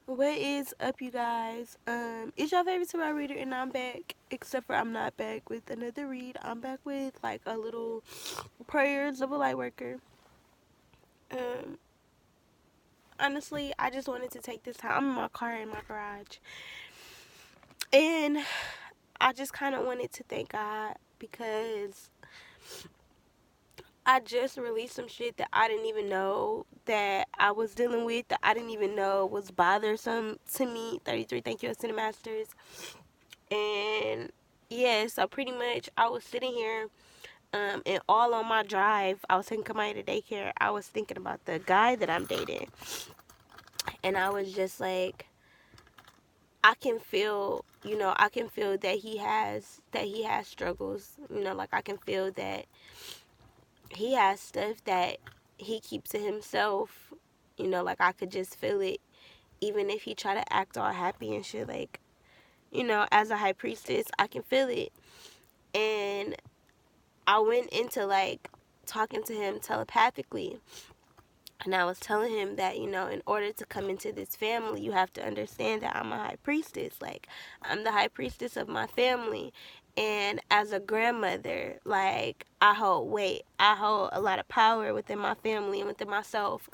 What is up, you guys? It's your favorite tarot reader, and I'm back. Except for I'm not back with another read. I'm back with like a little prayers of a light worker. Um, Honestly, I just wanted to take this time. I'm in my car in my garage, and I just kind of wanted to thank God because I just released some shit that I didn't even know that I was dealing with, that I didn't even know was bothersome to me. 33, thank you, Ascended Masters. And yeah, so pretty much I was sitting here, and all on my drive, I was taking Kamaya to daycare. I was thinking about the guy that I'm dating, and I was just like, I can feel, I can feel that he has struggles. Like I can feel that he has stuff that he keeps to himself. Like I could just feel it, even if he try to act all happy and shit. Like, as a high priestess, I can feel it, and I went into like talking to him telepathically, and I was telling him that, in order to come into this family, you have to understand that I'm a high priestess. Like, I'm the high priestess of my family. And as a grandmother, like, I hold weight. I hold a lot of power within my family and within myself.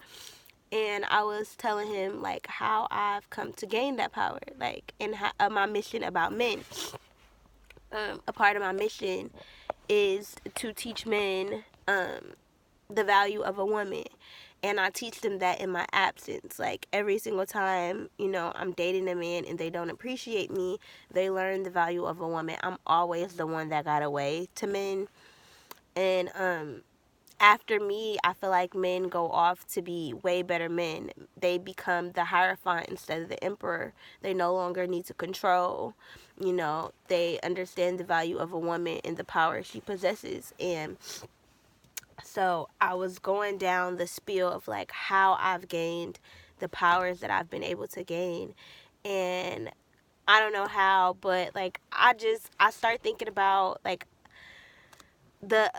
And I was telling him, like, how I've come to gain that power, like, and my mission about men. A part of my mission is to teach men the value of a woman, and I teach them that in my absence. Like every single time, I'm dating a man and they don't appreciate me, they learn the value of a woman. I'm always the one that got away to men, and after me, I feel like men go off to be way better men. They become the Hierophant instead of the Emperor. They no longer need to control. They understand the value of a woman and the power she possesses. And so I was going down the spiel of like how I've gained the powers that I've been able to gain. And I don't know how, but like I start thinking about like the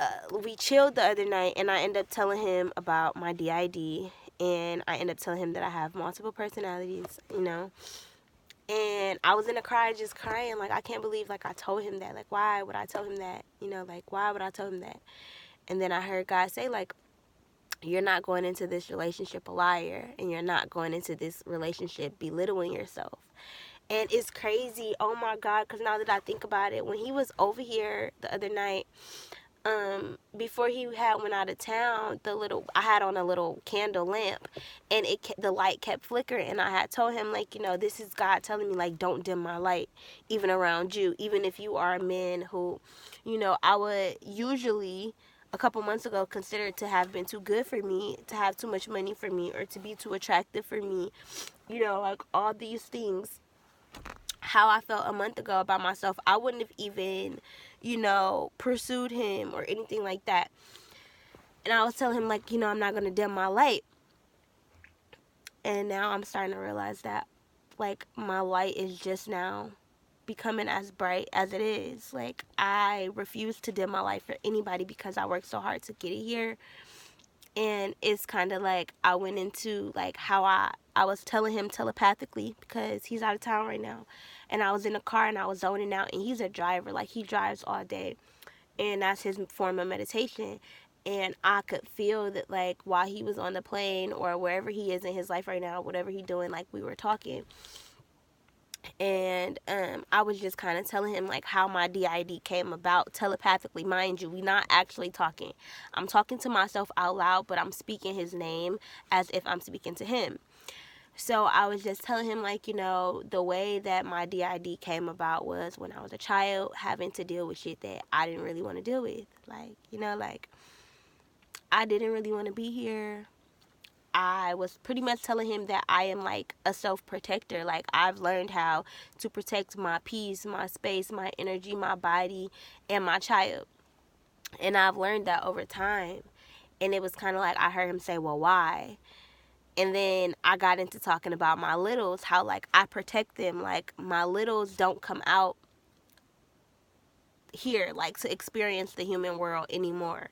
we chilled the other night, and I end up telling him about my DID, and I end up telling him that I have multiple personalities, and I was in a cry, just crying, like I can't believe like I told him that. Like, why would I tell him that? Like, why would I tell him that? And then I heard God say, like, you're not going into this relationship a liar, and you're not going into this relationship belittling yourself. And it's crazy, oh my God, because now that I think about it, when he was over here the other night, before he had went out of town, I had on a little candle lamp, and the light kept flickering, and I had told him, like, this is God telling me, like, don't dim my light, even around you, even if you are a man who, I would usually a couple months ago consider to have been too good for me, to have too much money for me, or to be too attractive for me, like all these things. How I felt a month ago about myself, I wouldn't have even, pursued him or anything like that. And I was telling him, like, I'm not going to dim my light. And now I'm starting to realize that, like, my light is just now becoming as bright as it is. Like, I refuse to dim my light for anybody because I worked so hard to get it here. And it's kind of like I went into like how I was telling him telepathically, because he's out of town right now, and I was in a car and I was zoning out, and he's a driver, like he drives all day, and that's his form of meditation. And I could feel that, like, while he was on the plane or wherever he is in his life right now, whatever he's doing, like, we were talking, and I was just kind of telling him like how my DID came about telepathically. Mind you, we not actually talking. I'm talking to myself out loud, but I'm speaking his name as if I'm speaking to him. So I was just telling him, like, the way that my DID came about was when I was a child, having to deal with shit that I didn't really want to deal with. Like, like I didn't really want to be here. I was pretty much telling him that I am like a self-protector. Like, I've learned how to protect my peace, my space, my energy, my body, and my child. And I've learned that over time. And it was kind of like I heard him say, well, why? And then I got into talking about my littles, how like I protect them. Like, my littles don't come out here like to experience the human world anymore.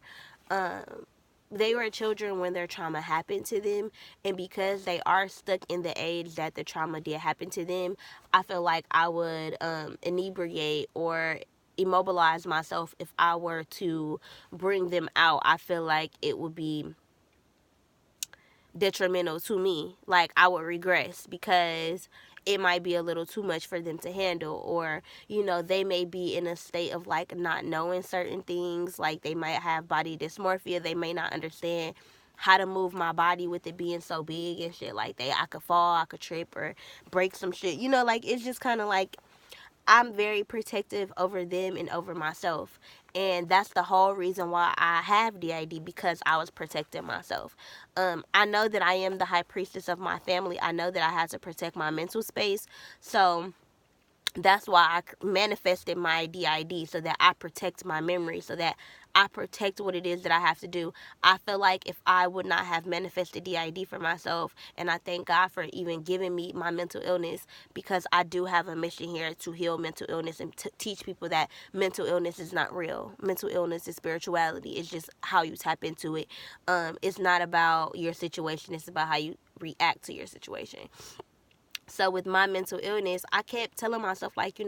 they were children when their trauma happened to them, and because they are stuck in the age that the trauma did happen to them, I feel like I would inebriate or immobilize myself if I were to bring them out. I feel like it would be detrimental to me. Like, I would regress because it might be a little too much for them to handle, or they may be in a state of like not knowing certain things. Like, they might have body dysmorphia, they may not understand how to move my body with it being so big and shit like that. I could fall, I could trip or break some shit, like it's just kind of like I'm very protective over them and over myself. And that's the whole reason why I have DID, because I was protecting myself. I know that I am the high priestess of my family. I know that I had to protect my mental space. So that's why I manifested my DID, so that I protect my memory, so that I protect what it is that I have to do. I feel like if I would not have manifested DID for myself, and I thank God for even giving me my mental illness, because I do have a mission here to heal mental illness and teach people that mental illness is not real. Mental illness is spirituality. It's just how you tap into it. It's not about your situation. It's about how you react to your situation. So with my mental illness, I kept telling myself, like,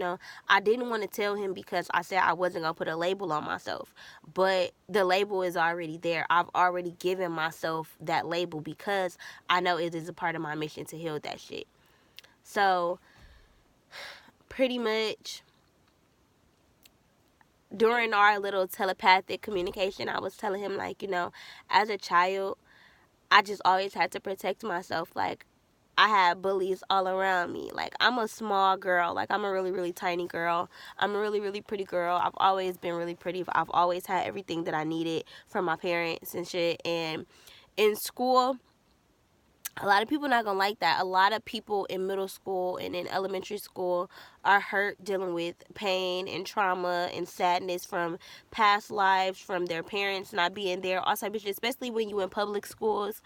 I didn't want to tell him because I said I wasn't going to put a label on myself. But the label is already there. I've already given myself that label because I know it is a part of my mission to heal that shit. So pretty much during our little telepathic communication, I was telling him, like, as a child, I just always had to protect myself. Like, I had bullies all around me. Like, I'm a small girl. Like, I'm a really, really tiny girl. I'm a really, really pretty girl. I've always been really pretty. I've always had everything that I needed from my parents and shit. And in school, a lot of people not gonna like that. A lot of people in middle school and in elementary school are hurt, dealing with pain and trauma and sadness from past lives, from their parents not being there, all type of shit, especially when you in public schools.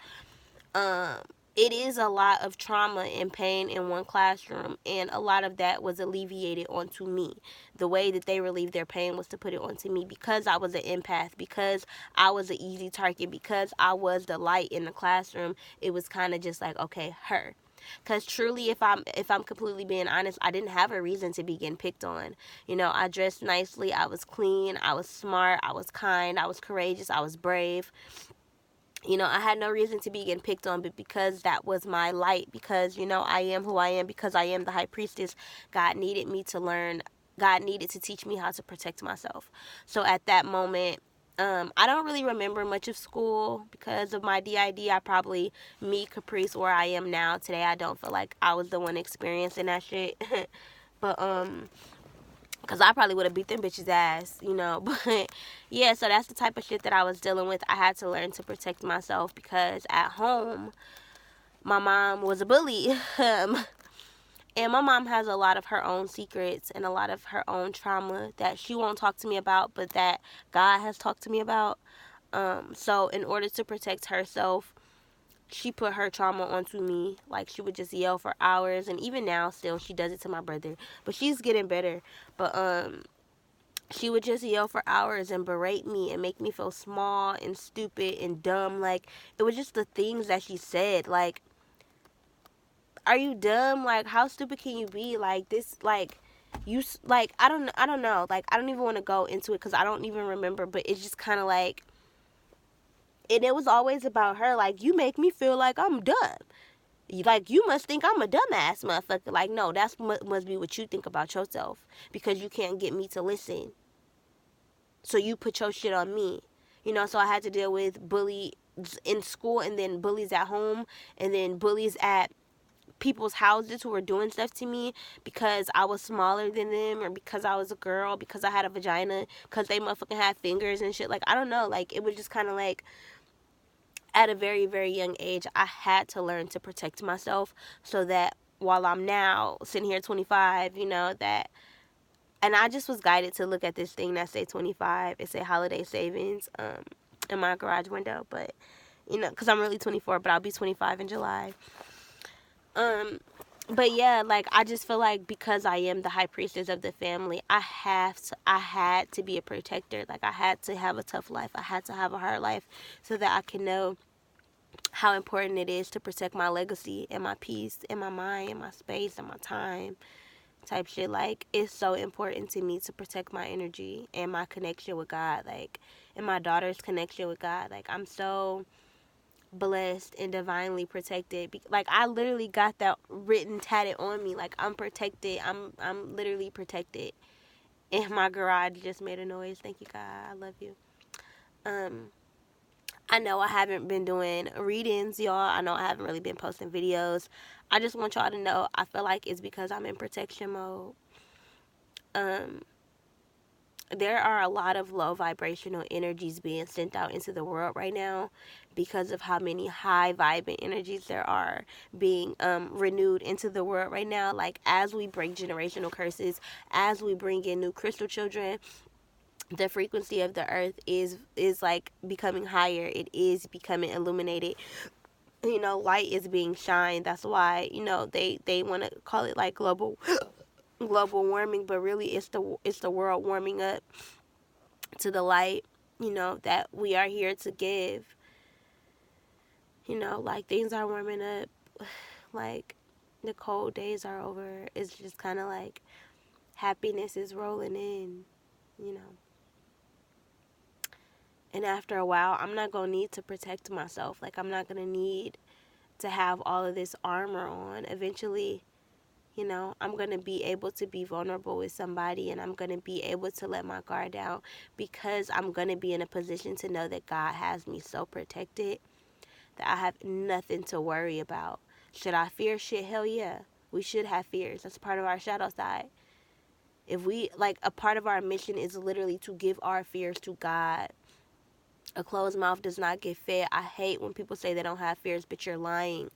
um it is a lot of trauma and pain in one classroom, and a lot of that was alleviated onto me. The way that they relieved their pain was to put it onto me, because I was an empath, because I was an easy target, because I was the light in the classroom. It was kind of just like, okay, her. Because truly, if I'm completely being honest, I didn't have a reason to be getting picked on. I dressed nicely, I was clean, I was smart, I was kind, I was courageous, I was brave. I had no reason to be getting picked on, but because that was my light, because, I am who I am, because I am the high priestess, God needed me to learn, God needed to teach me how to protect myself. So at that moment, I don't really remember much of school because of my DID. I probably, me, Caprice, where I am now today, I don't feel like I was the one experiencing that shit. But, because I probably would have beat them bitches' ass, But, yeah, so that's the type of shit that I was dealing with. I had to learn to protect myself because at home, my mom was a bully. And my mom has a lot of her own secrets and a lot of her own trauma that she won't talk to me about, but that God has talked to me about. So in order to protect herself, she put her trauma onto me. Like, she would just yell for hours, and even now still she does it to my brother, but she's getting better. But she would just yell for hours and berate me and make me feel small and stupid and dumb. Like, it was just the things that she said. Like, are you dumb? Like, how stupid can you be? Like, this, like, you, like, I don't know. Like, I don't even want to go into it because I don't even remember, but it's just kind of like, and it was always about her. Like, you make me feel like I'm dumb. Like, you must think I'm a dumbass motherfucker. Like, no, that's must be what you think about yourself, because you can't get me to listen. So you put your shit on me. So I had to deal with bullies in school, and then bullies at home, and then bullies at people's houses who were doing stuff to me because I was smaller than them, or because I was a girl, because I had a vagina, because they motherfucking had fingers and shit. Like, I don't know. Like, it was just kind of like, at a very, very young age, I had to learn to protect myself, so that while I'm now sitting here 25, that, and I just was guided to look at this thing that say 25. It say holiday savings in my garage window, but because I'm really 24, but I'll be 25 in July. But yeah, like I just feel like because I am the high priestess of the family, I had to be a protector. Like I had to have a tough life. I had to have a hard life so that I can know how important it is to protect my legacy and my peace and my mind and my space and my time type shit. Like it's so important to me to protect my energy and my connection with God, like, and my daughter's connection with God. Like I'm so blessed and divinely protected. Like I literally got that written tatted on me. Like I'm protected. I'm literally protected. And my garage just made a noise. Thank you, God. I love you. Um I know I haven't been doing readings, y'all. I know I haven't really been posting videos. I just want y'all to know I feel like it's because I'm in protection mode. Um there are a lot of low vibrational energies being sent out into the world right now because of how many high vibing energies there are being renewed into the world right now. Like as we break generational curses, as we bring in new crystal children, the frequency of the earth is like becoming higher. It is becoming illuminated. You know, light is being shined. That's why, you know, they want to call it like global warming, but really it's the world warming up to the light, you know, that we are here to give. You know, like things are warming up. Like the cold days are over. It's just kind of like happiness is rolling in, you know. And after a while, I'm not going to need to protect myself. Like I'm not going to need to have all of this armor on. Eventually, you know, I'm going to be able to be vulnerable with somebody, and I'm going to be able to let my guard down because I'm going to be in a position to know that God has me so protected that I have nothing to worry about. Should I fear shit? Hell yeah. We should have fears. That's part of our shadow side. If we, like, a part of our mission is literally to give our fears to God. A closed mouth does not get fed. I hate when people say they don't have fears, but you're lying.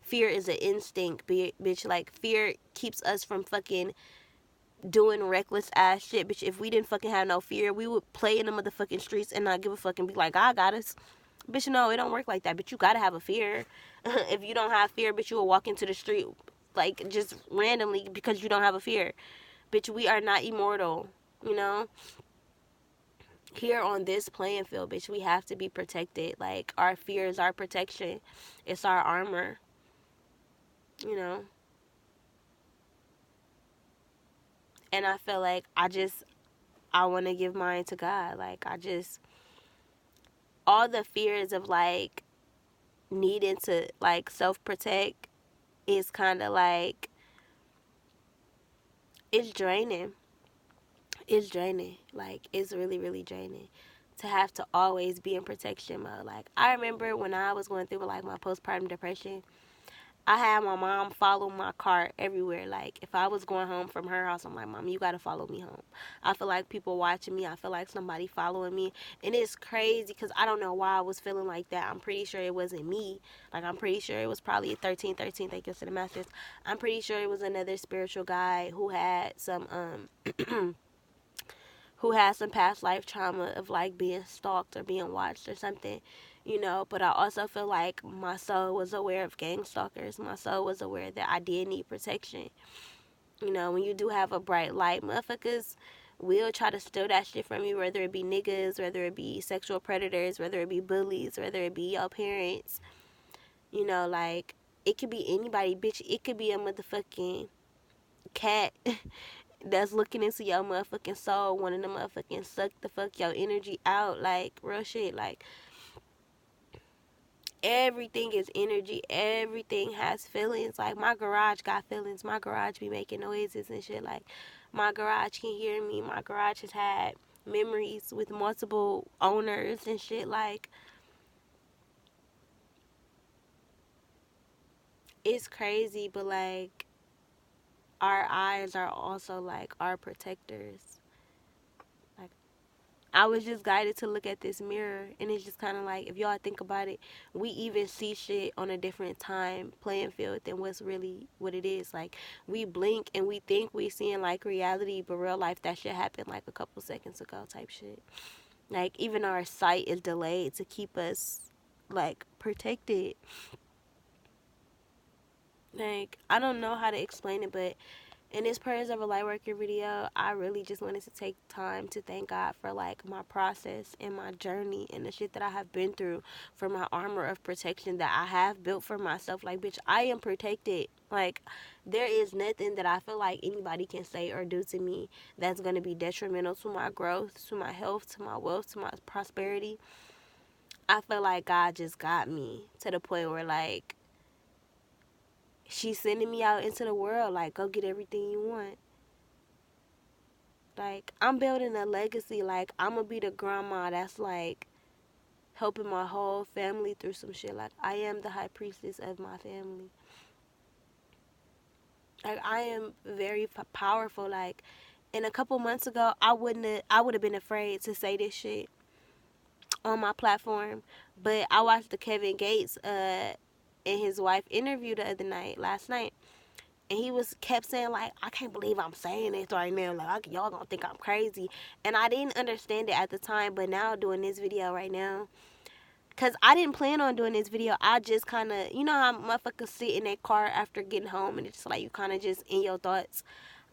Fear is an instinct, bitch. Like, fear keeps us from fucking doing reckless ass shit, bitch. If we didn't fucking have no fear, we would play in the motherfucking streets and not give a fuck and be like, God got us. Bitch, no, it don't work like that. But you gotta have a fear. If you don't have fear, bitch, you will walk into the street like just randomly because you don't have a fear. Bitch, we are not immortal, you know? Here on this playing field, bitch, we have to be protected. Like our fear is our protection. It's our armor, you know? And I feel like I wanna give mine to God. Like all the fears of like needing to like self protect is kinda like it's draining. It's draining. Like it's really, really draining to have to always be in protection mode. Like I remember when I was going through like my postpartum depression, I had my mom follow my car everywhere. Like if I was going home from her house, I'm like, Mom, you gotta follow me home. I feel like people watching me. I feel like somebody following me, and it's crazy because I don't know why I was feeling like that. I'm pretty sure it wasn't me. Like I'm pretty sure it was probably 1313. Thank you to the masters. I'm pretty sure it was another spiritual guy who had some who has some past life trauma of like being stalked or being watched or something, you know. But I also feel like my soul was aware of gang stalkers. My soul was aware that I did need protection. You know, when you do have a bright light, motherfuckers will try to steal that shit from you, whether it be niggas, whether it be sexual predators, whether it be bullies, whether it be your parents. You know, like it could be anybody, bitch. It could be a motherfucking cat that's looking into your motherfucking soul, wanting to motherfucking suck the fuck your energy out. Like real shit. Like everything is energy. Everything has feelings. Like my garage got feelings. My garage be making noises and shit. Like my garage can hear me. My garage has had memories with multiple owners and shit. Like it's crazy, but like our eyes are also like our protectors. Like I was just guided to look at this mirror, and it's just kind of like, if y'all think about it, we even see shit on a different time playing field than what's really what it is. Like, we blink and we think we seeing like reality, but real life, that shit happened like a couple seconds ago type shit. Like, even our sight is delayed to keep us like protected. Like, I don't know how to explain it, but in this Prayers of a Lightworker video, I really just wanted to take time to thank God for like my process and my journey and the shit that I have been through, for my armor of protection that I have built for myself. Like, bitch, I am protected. Like, there is nothing that I feel like anybody can say or do to me that's going to be detrimental to my growth, to my health, to my wealth, to my prosperity. I feel like God just got me to the point where, like, she's sending me out into the world, like, go get everything you want. Like, I'm building a legacy. Like, I'm gonna be the grandma that's like helping my whole family through some shit. Like, I am the high priestess of my family. Like, I am very powerful. Like, and a couple months ago, I would have been afraid to say this shit on my platform. But I watched the Kevin Gates and his wife interview the other night, last night. And he kept saying, like, I can't believe I'm saying this right now. Like, y'all gonna think I'm crazy. And I didn't understand it at the time, but now doing this video right now, because I didn't plan on doing this video. I just kind of, you know how motherfuckers sit in their car after getting home and it's just like you kind of just in your thoughts.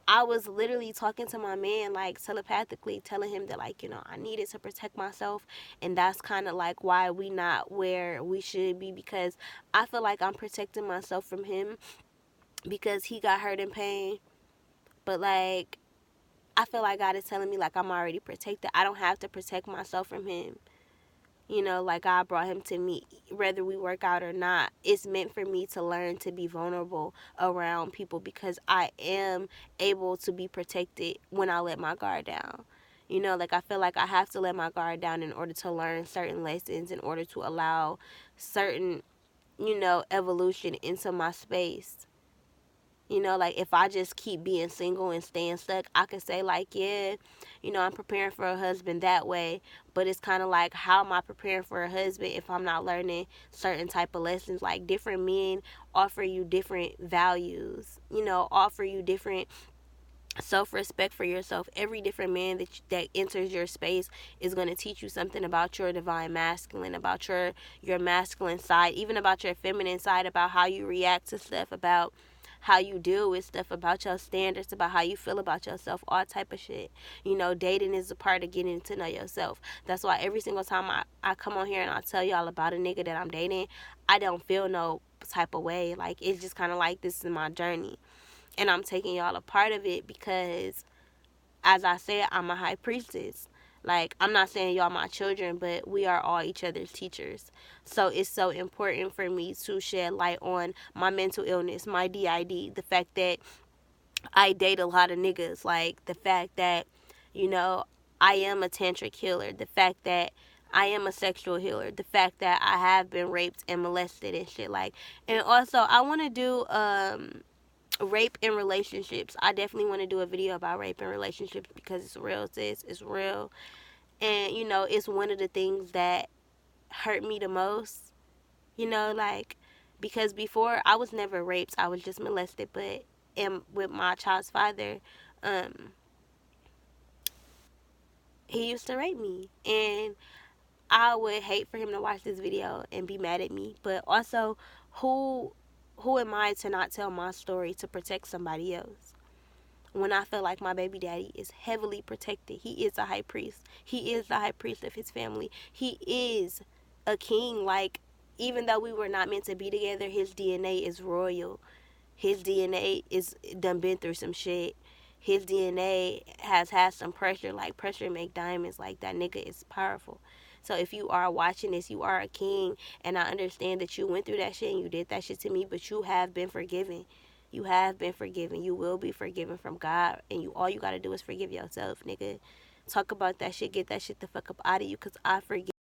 I was literally talking to my man, like, telepathically, telling him that, like, you know, I needed to protect myself. And that's kind of like why we not where we should be, because I feel like I'm protecting myself from him because he got hurt in pain. But, like, I feel like God is telling me, like, I'm already protected. I don't have to protect myself from him. You know, like, God brought him to me. Whether we work out or not, it's meant for me to learn to be vulnerable around people, because I am able to be protected when I let my guard down. You know, like, I feel like I have to let my guard down in order to learn certain lessons, in order to allow certain, you know, evolution into my space. You know, like, if I just keep being single and staying stuck, I could say, like, yeah, you know, I'm preparing for a husband that way. But it's kind of like, how am I preparing for a husband if I'm not learning certain type of lessons? Like, different men offer you different values, you know, offer you different self-respect for yourself. Every different man that enters your space is going to teach you something about your divine masculine, about your masculine side, even about your feminine side, about how you react to stuff, about how you deal with stuff, about your standards, about how you feel about yourself, all type of shit. You know, dating is a part of getting to know yourself. That's why every single time I come on here and I tell y'all about a nigga that I'm dating, I don't feel no type of way. Like, it's just kind of like, this is my journey. And I'm taking y'all a part of it because, as I said, I'm a high priestess. Like, I'm not saying y'all my children, but we are all each other's teachers. So it's so important for me to shed light on my mental illness, my DID, the fact that I date a lot of niggas, like, the fact that, you know, I am a tantric healer, the fact that I am a sexual healer, the fact that I have been raped and molested and shit. Like, and also I want to do rape in relationships. I definitely want to do a video about rape in relationships because it's real, sis. It's real. And, you know, it's one of the things that hurt me the most. You know, like, because before I was never raped, I was just molested. But with my child's father, he used to rape me. And I would hate for him to watch this video and be mad at me. But also, who am I to not tell my story to protect somebody else? When I feel like my baby daddy is heavily protected. He is a high priest. He is the high priest of his family. He is a king. Like, even though we were not meant to be together, his DNA is royal. His DNA is done been through some shit. His DNA has had some pressure. Like, pressure make diamonds. Like, that nigga is powerful. So if you are watching this, you are a king. And I understand that you went through that shit and you did that shit to me, but you have been forgiven. You have been forgiven. You will be forgiven from God. And all you got to do is forgive yourself, nigga. Talk about that shit. Get that shit the fuck up out of you, because I forgive.